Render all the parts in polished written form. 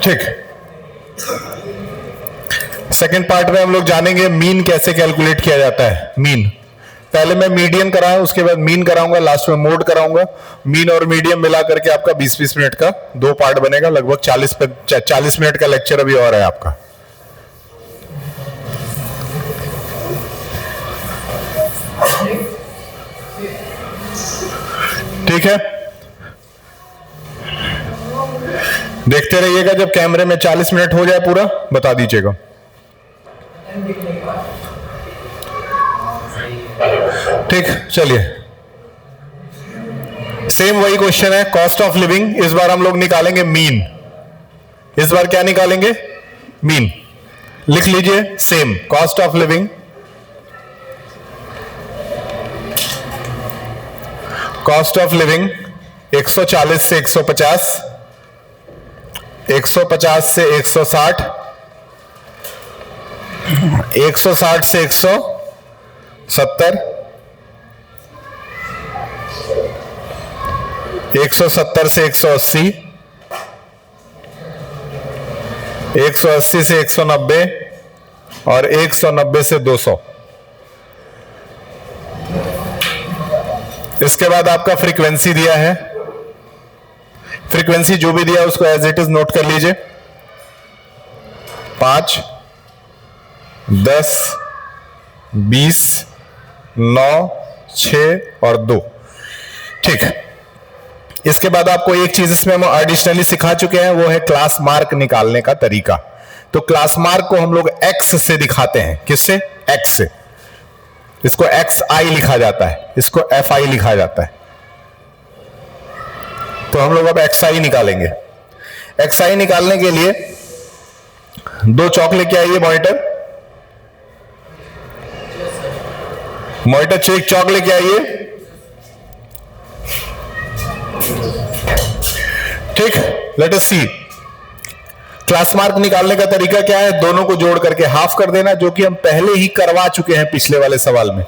ठीक, second part में हम लोग जानेंगे मीन कैसे कैलकुलेट किया जाता है। मीन पहले मैं मीडियन कराऊं, उसके बाद मीन कराऊंगा, लास्ट में मोड कराऊंगा। मीन और मीडियम मिला करके आपका 20-20 मिनट का 2 पार्ट बनेगा, लगभग 40 मिनट का लेक्चर अभी और है आपका। ठीक है, देखते रहिएगा, जब कैमरे में 40 मिनट हो जाए पूरा बता दीजिएगा। ठीक, चलिए, सेम वही क्वेश्चन है, कॉस्ट ऑफ लिविंग। इस बार हम लोग निकालेंगे मीन। इस बार क्या निकालेंगे? मीन। लिख लीजिए, same cost of living, cost of living 140 से 150, 150 से 160, 160 से 170, 170 से 180, 180 से 190 और 190 से 200। इसके बाद आपका फ्रीक्वेंसी दिया है, फ्रीक्वेंसी जो भी दिया है उसको एज इट इज नोट कर लीजिए। 5, 10, 20, 9, 6 और 2। ठीक, इसके बाद आपको एक चीज इसमें हम एडिशनली सिखा चुके हैं, वो है क्लास मार्क निकालने का तरीका। तो क्लास मार्क को हम लोग एक्स से दिखाते हैं। किससे? एक्स से। इसको एक्स आई लिखा जाता है, इसको एफ आई लिखा जाता है। तो हम लोग अब एक्स आई निकालेंगे। एक्स आई निकालने के लिए 2 चौक लेके आइए। मॉनिटर चेक चौक लेके आइए। ठीक, लेट अस सी। क्लास मार्क निकालने का तरीका क्या है? दोनों को जोड़ करके हाफ कर देना, जो कि हम पहले ही करवा चुके हैं पिछले वाले सवाल में,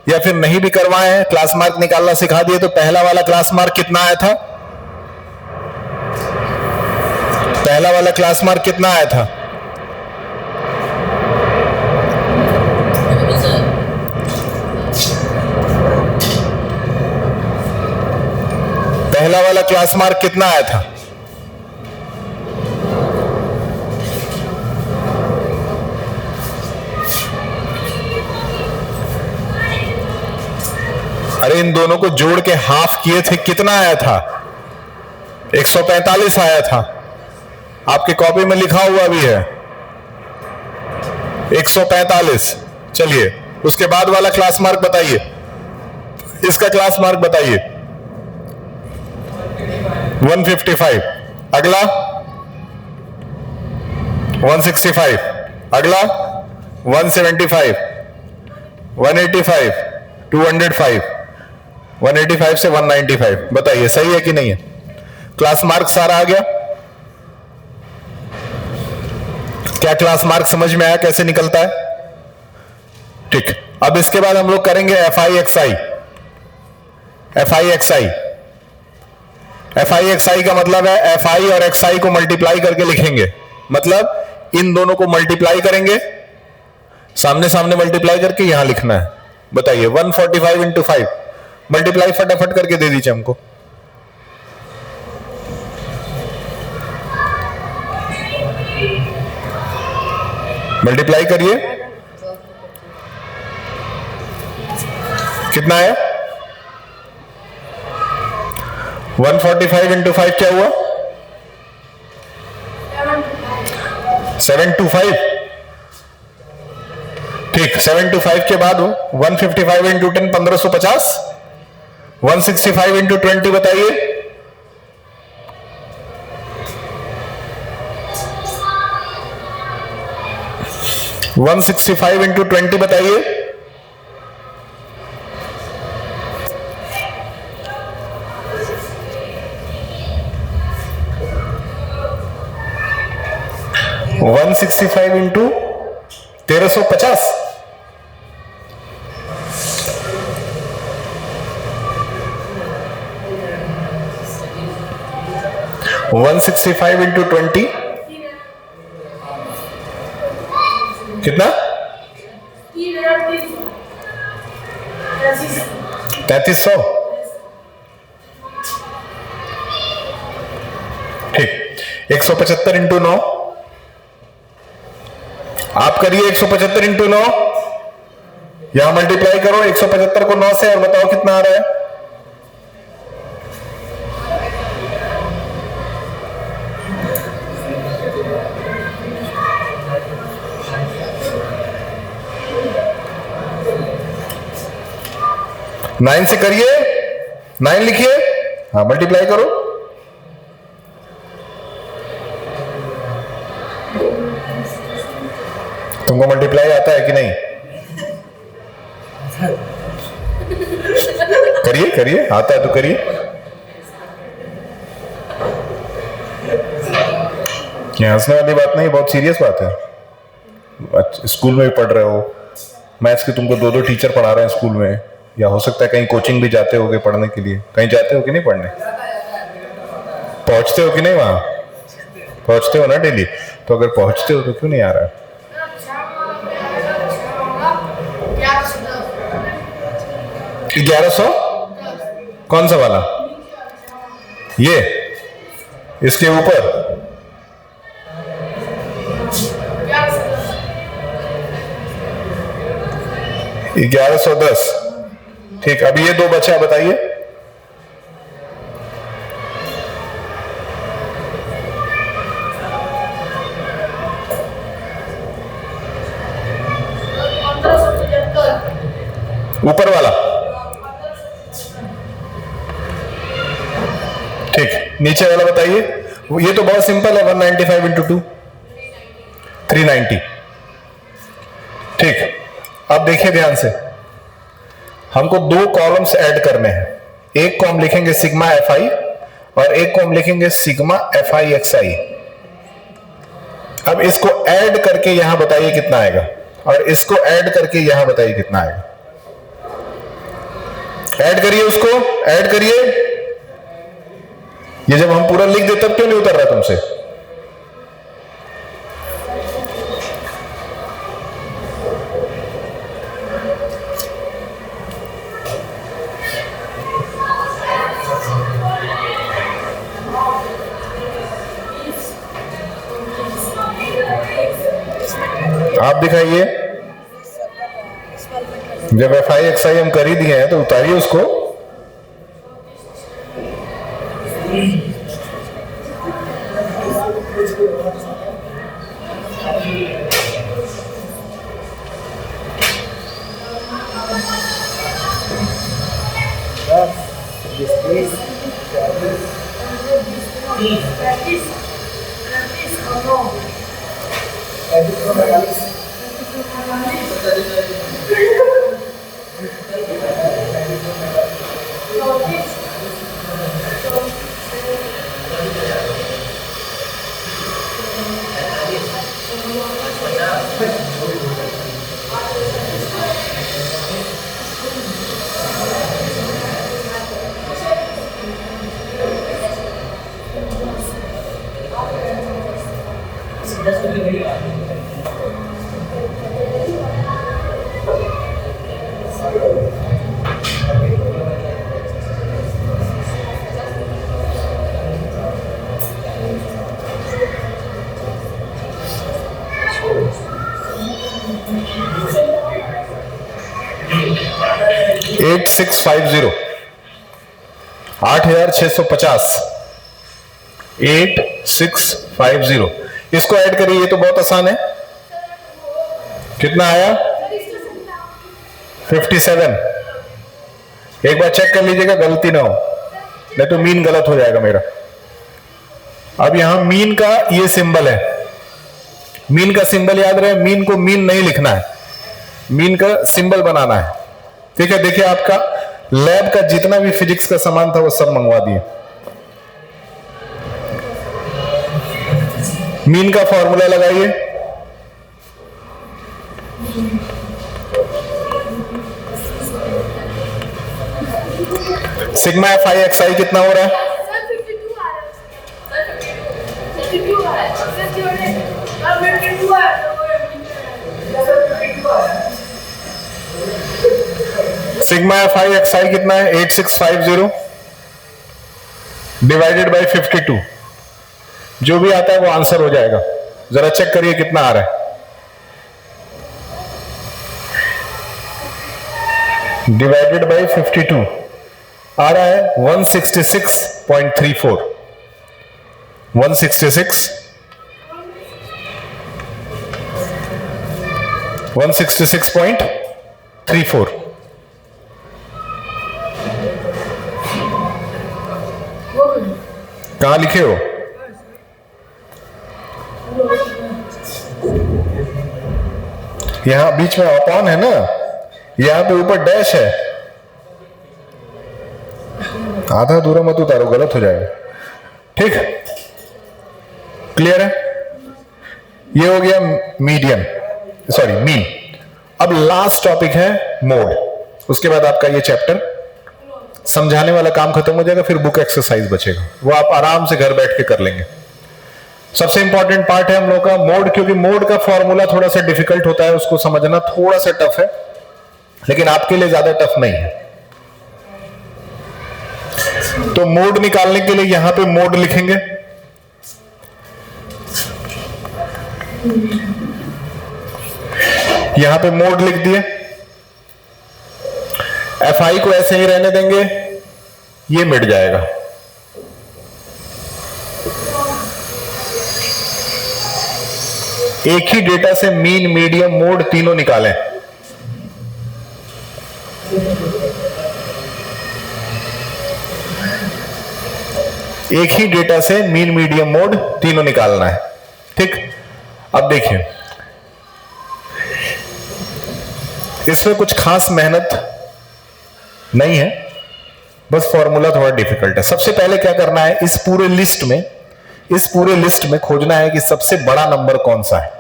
या फिर नहीं भी करवाए हैं, क्लास मार्क निकालना सिखा दिए। तो पहला वाला क्लास मार्क कितना आया था? पहला वाला क्लास मार्क कितना आया था? पहला वाला क्लास मार्क कितना आया था? अरे इन दोनों को जोड़ के हाफ किए थे, कितना आया था? 145 आया था। आपकी कॉपी में लिखा हुआ भी है 145। चलिए, उसके बाद वाला क्लास मार्क बताइए, इसका क्लास मार्क बताइए। 155। अगला 165। अगला 175, 185, 205, 185 से 195। बताइए सही है कि नहीं है? क्लास मार्क सारा आ गया? क्या क्लास मार्क समझ में आया कैसे निकलता है? ठीक, अब इसके बाद हम लोग करेंगे F I X I. F I X I, F I X I का मतलब है एफ आई और एक्स आई को मल्टीप्लाई करके लिखेंगे। मतलब इन दोनों को मल्टीप्लाई करेंगे, सामने सामने मल्टीप्लाई करके यहां लिखना है। बताइए 145 इंटू 5, मल्टीप्लाई फटाफट करके दे दीजिए हमको। मल्टीप्लाई करिए, कितना है? 145 इंटू 5 क्या हुआ? 725। ठीक, 725 के बाद 155 इंटू 10 1550, 165 इंटू 20 बताइए। वन 165 इंटू 20 बताइए। वन 165 इंटू 1350, 165 इंटू 20 कितना? 3300। ठीक। 175 इंटू 9 आप करिए। 175 इंटू 9 यहां मल्टीप्लाई करो 175 को 9 से और बताओ कितना आ रहा है। नाइन से करिए, 9 लिखिए, हाँ मल्टीप्लाई करो। तुमको मल्टीप्लाई आता है कि नहीं? करिए करिए, आता है तो करिए। हंसने वाली बात नहीं, बहुत सीरियस बात है। स्कूल में भी पढ़ रहे हो, मैथ्स के तुमको 2-2 टीचर पढ़ा रहे हैं स्कूल में, या हो सकता है कहीं कोचिंग भी जाते होगे पढ़ने के लिए। कहीं जाते हो कि नहीं पढ़ने? पहुंचते हो कि नहीं? वहां पहुंचते हो ना डेली? तो अगर पहुंचते हो तो क्यों नहीं आ रहा है? 1100 कौन सा वाला? ये इसके ऊपर 1110। ठीक, अभी ये 2 बचा, बताइए। ऊपर वाला ठीक, नीचे वाला बताइए। ये तो बहुत सिंपल है, 195 इंटू 2 390। ठीक, अब देखिए ध्यान से, हमको 2 कॉलम्स ऐड करने हैं। एक को हम लिखेंगे सिग्मा एफ आई और एक को हम लिखेंगे सिग्मा एफ आई एक्स आई। अब इसको ऐड करके यहां बताइए कितना आएगा, और इसको ऐड करके यहां बताइए कितना आएगा। ऐड करिए, उसको ऐड करिए। ये जब हम पूरा लिख दे तब क्यों नहीं उतर रहा तुमसे? आप दिखाइए। जब एफ आई एक्स आई हम कर ही दिए हैं तो उतारिए उसको। $8650 8650 8650। इसको ऐड करिए, ये तो बहुत आसान है। कितना आया? 57। एक बार चेक कर लीजिएगा, गलती ना हो, नहीं तो मीन गलत हो जाएगा मेरा। अब यहां मीन का ये सिंबल है, मीन का सिंबल याद रहे, मीन को मीन नहीं लिखना है, मीन का सिंबल बनाना है। ठीक है, देखिए आपका लैब का जितना भी फिजिक्स का सामान था वो सब मंगवा दिए। मीन का फॉर्मूला लगाइए। सिग्मा एफ आई एक्स आई कितना हो रहा है? सिग्मा FI XI कितना है? 8650 डिवाइडेड बाई 52। जो भी आता है वो आंसर हो जाएगा। जरा चेक करिए कितना आ रहा है। डिवाइडेड बाई 52 आ रहा है 166.34। 166.34। कहां लिखे हो? यहां बीच में अपॉन है ना, यहां पे ऊपर डैश है। आधा अधूरा मत उतारो, गलत हो जाएगा। ठीक, क्लियर है? ये हो गया मीडियन, सॉरी मीन। अब लास्ट टॉपिक है मोड। उसके बाद आपका ये चैप्टर समझाने वाला काम खत्म हो जाएगा, फिर बुक एक्सरसाइज बचेगा, वो आप आराम से घर बैठ के कर लेंगे। सबसे इंपॉर्टेंट पार्ट है हम लोग का मोड, क्योंकि मोड का फॉर्मूला थोड़ा सा डिफिकल्ट होता है, उसको समझना थोड़ा सा टफ है, लेकिन आपके लिए ज्यादा टफ नहीं है। तो मोड निकालने के लिए यहां पे मोड लिखेंगे। यहां पे मोड लिख दिए। FI को ऐसे ही रहने देंगे, ये मिट जाएगा। एक ही डेटा से मीन, मीडियम, मोड तीनों निकालें। एक ही डेटा से मीन, मीडियम, मोड तीनों निकालना है। ठीक, अब देखिए इसमें कुछ खास मेहनत नहीं है, बस फॉर्मूला थोड़ा डिफिकल्ट है। सबसे पहले क्या करना है, इस पूरे लिस्ट में खोजना है कि सबसे बड़ा नंबर कौन सा है।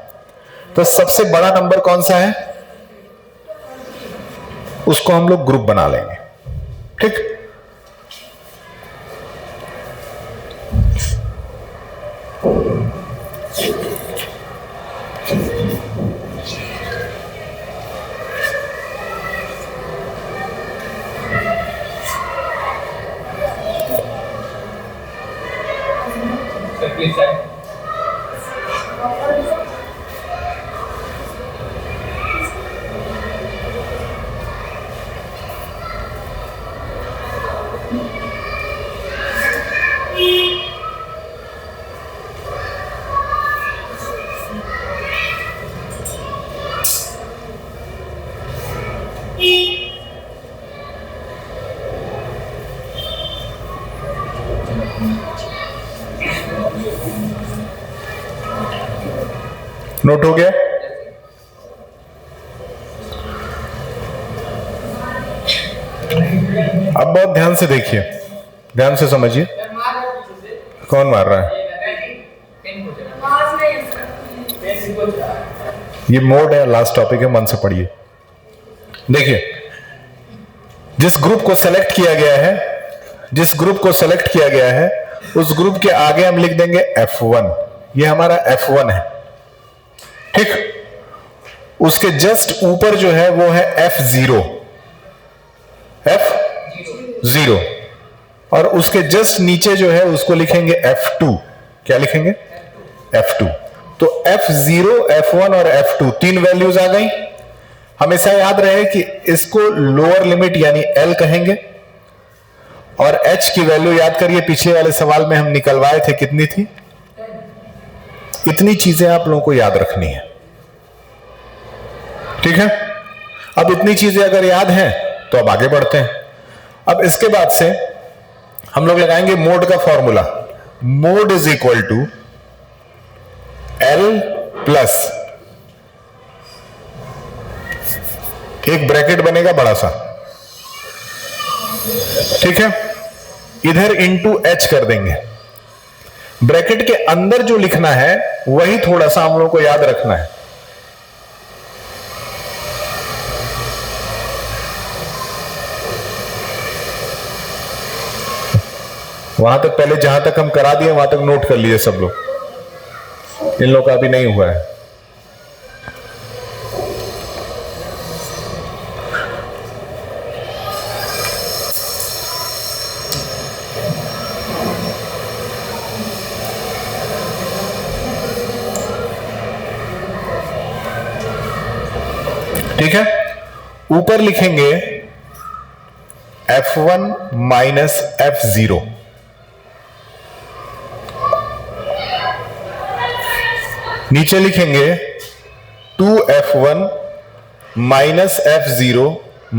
तो सबसे बड़ा नंबर कौन सा है, उसको हम लोग ग्रुप बना लेंगे। ठीक, नोट हो गया? अब बहुत ध्यान से देखिए, ध्यान से समझिए। कौन मार रहा है? ये मोड है, लास्ट टॉपिक है, मन से पढ़िए। देखिए, जिस ग्रुप को सेलेक्ट किया गया है, उस ग्रुप के आगे हम लिख देंगे F1। ये हमारा F1 है। ठीक, उसके जस्ट ऊपर जो है वो है F0, और उसके जस्ट नीचे जो है उसको लिखेंगे F2। क्या लिखेंगे? F2। तो F0, F1 और F2 तीन वैल्यूज आ गई। हमेशा याद रहे कि इसको लोअर लिमिट यानी L कहेंगे, और H की वैल्यू याद करिए, पिछले वाले सवाल में हम निकलवाए थे, कितनी थी? इतनी चीजें आप लोगों को याद रखनी है। ठीक है, अब इतनी चीजें अगर याद हैं तो अब आगे बढ़ते हैं। अब इसके बाद से हम लोग लगाएंगे मोड का formula. Mode is equal to L plus, एक ब्रैकेट बनेगा बड़ा सा, ठीक है, इधर इंटू H कर देंगे। ब्रैकेट के अंदर जो लिखना है वही थोड़ा सा हम लोगों को याद रखना है। वहां तक पहले जहां तक हम करा दिए वहां तक नोट कर लीजिए सब लोग। इन लोगों का अभी नहीं हुआ है। ठीक है, ऊपर लिखेंगे F1 माइनस F0, नीचे लिखेंगे 2F1 minus F0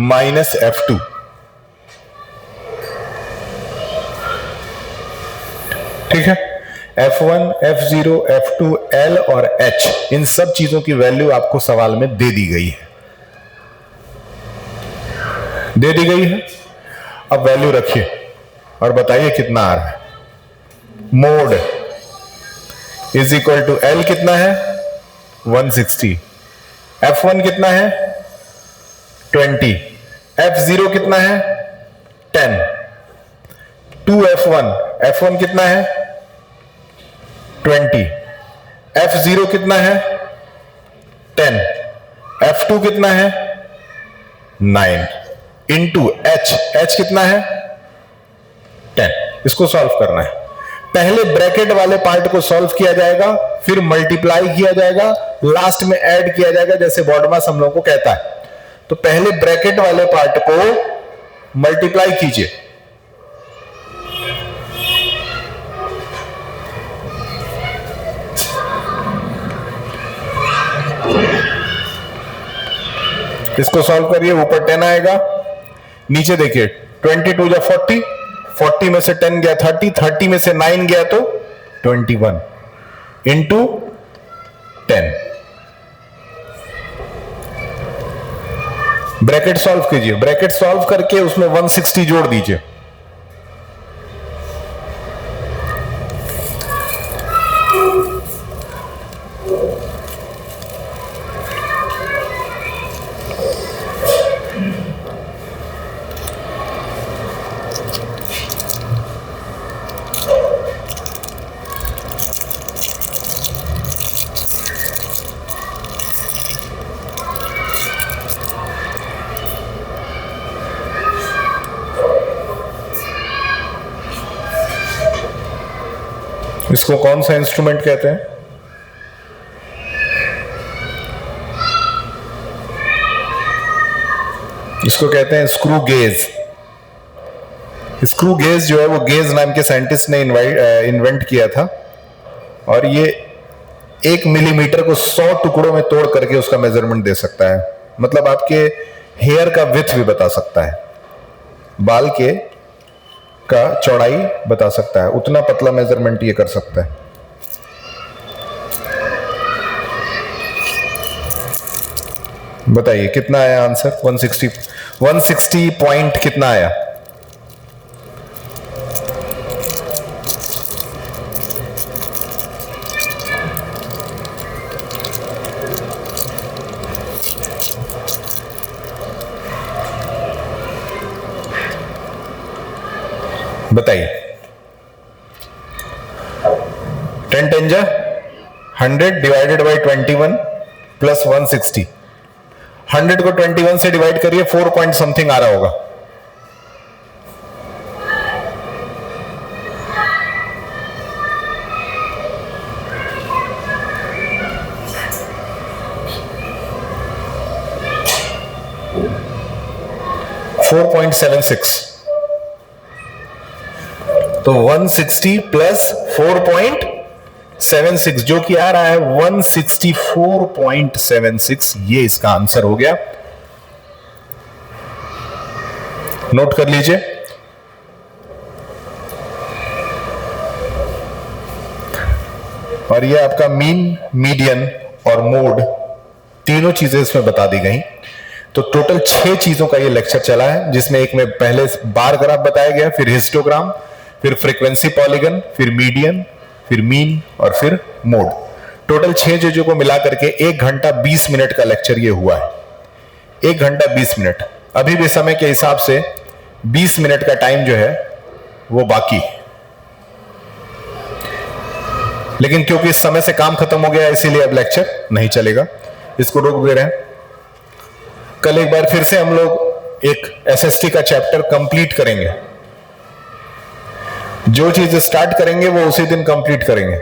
minus F2। ठीक है, F1, F0, F2, L और H, इन सब चीजों की वैल्यू आपको सवाल में दे दी गई है, दे दी गई है। अब वैल्यू रखिए और बताइए कितना आ रहा है। Mode is equal to L कितना है 160, F1 कितना है 20, F0 कितना है 10, 2F1, F1 कितना है 20, F0 कितना है 10, F2 कितना है 9 इंटू H कितना है 10। इसको सॉल्व करना है। पहले ब्रैकेट वाले पार्ट को सॉल्व किया जाएगा, फिर मल्टीप्लाई किया जाएगा, लास्ट में ऐड किया जाएगा, जैसे बॉडमास हम लोगों को कहता है। तो पहले ब्रैकेट वाले पार्ट को मल्टीप्लाई कीजिए, इसको सॉल्व करिए, ऊपर 10 आएगा, नीचे देखिए 22 या 40, 40 में से 10 गया 30, 30 में से 9 गया तो 21 इंटू 10। ब्रैकेट सॉल्व कीजिए, ब्रैकेट सॉल्व करके उसमें 160 जोड़ दीजिए। इसको कौन सा इंस्ट्रूमेंट कहते हैं? इसको कहते हैं स्क्रू गेज। स्क्रू गेज जो है वो गेज नाम के साइंटिस्ट ने इन्वेंट किया था, और ये 1 मिलीमीटर को 100 टुकड़ों में तोड़ करके उसका मेजरमेंट दे सकता है। मतलब आपके हेयर का विड्थ भी बता सकता है, बाल के का चौड़ाई बता सकता है, उतना पतला मेजरमेंट ये कर सकता है। बताइए कितना आया आंसर? 160 पॉइंट कितना आया? बताइए। 10 10 जा 100 डिवाइडेड बाई 21 प्लस 160। 100 को 21 से डिवाइड करिए, 4 पॉइंट समथिंग आ रहा होगा। .76। तो 160 प्लस 4.76 जो कि आ रहा है 164.76, ये इसका आंसर हो गया। नोट कर लीजिए। और ये आपका मीन, मीडियन और मोड तीनों चीजें इसमें बता दी गई। तो टोटल 6 चीजों का ये लेक्चर चला है, जिसमें एक में पहले बार ग्राफ बताया गया, फिर हिस्टोग्राम, फिर फ्रीक्वेंसी पॉलीगन, फिर मीडियन, फिर मीन और फिर मोड। टोटल 6 चीजों को मिला करके 1 घंटा 20 मिनट का लेक्चर ये हुआ है। 1 घंटा 20 मिनट। अभी भी समय के हिसाब से 20 मिनट का टाइम जो है वो बाकी। लेकिन क्योंकि इस समय से काम खत्म हो गया इसीलिए अब लेक्चर नहीं चलेगा, इसको रोक दे रहे हैं। कल एक बार फिर से हम लोग एक एसएसटी का चैप्टर कंप्लीट करेंगे। जो चीज स्टार्ट करेंगे वो उसी दिन कंप्लीट करेंगे।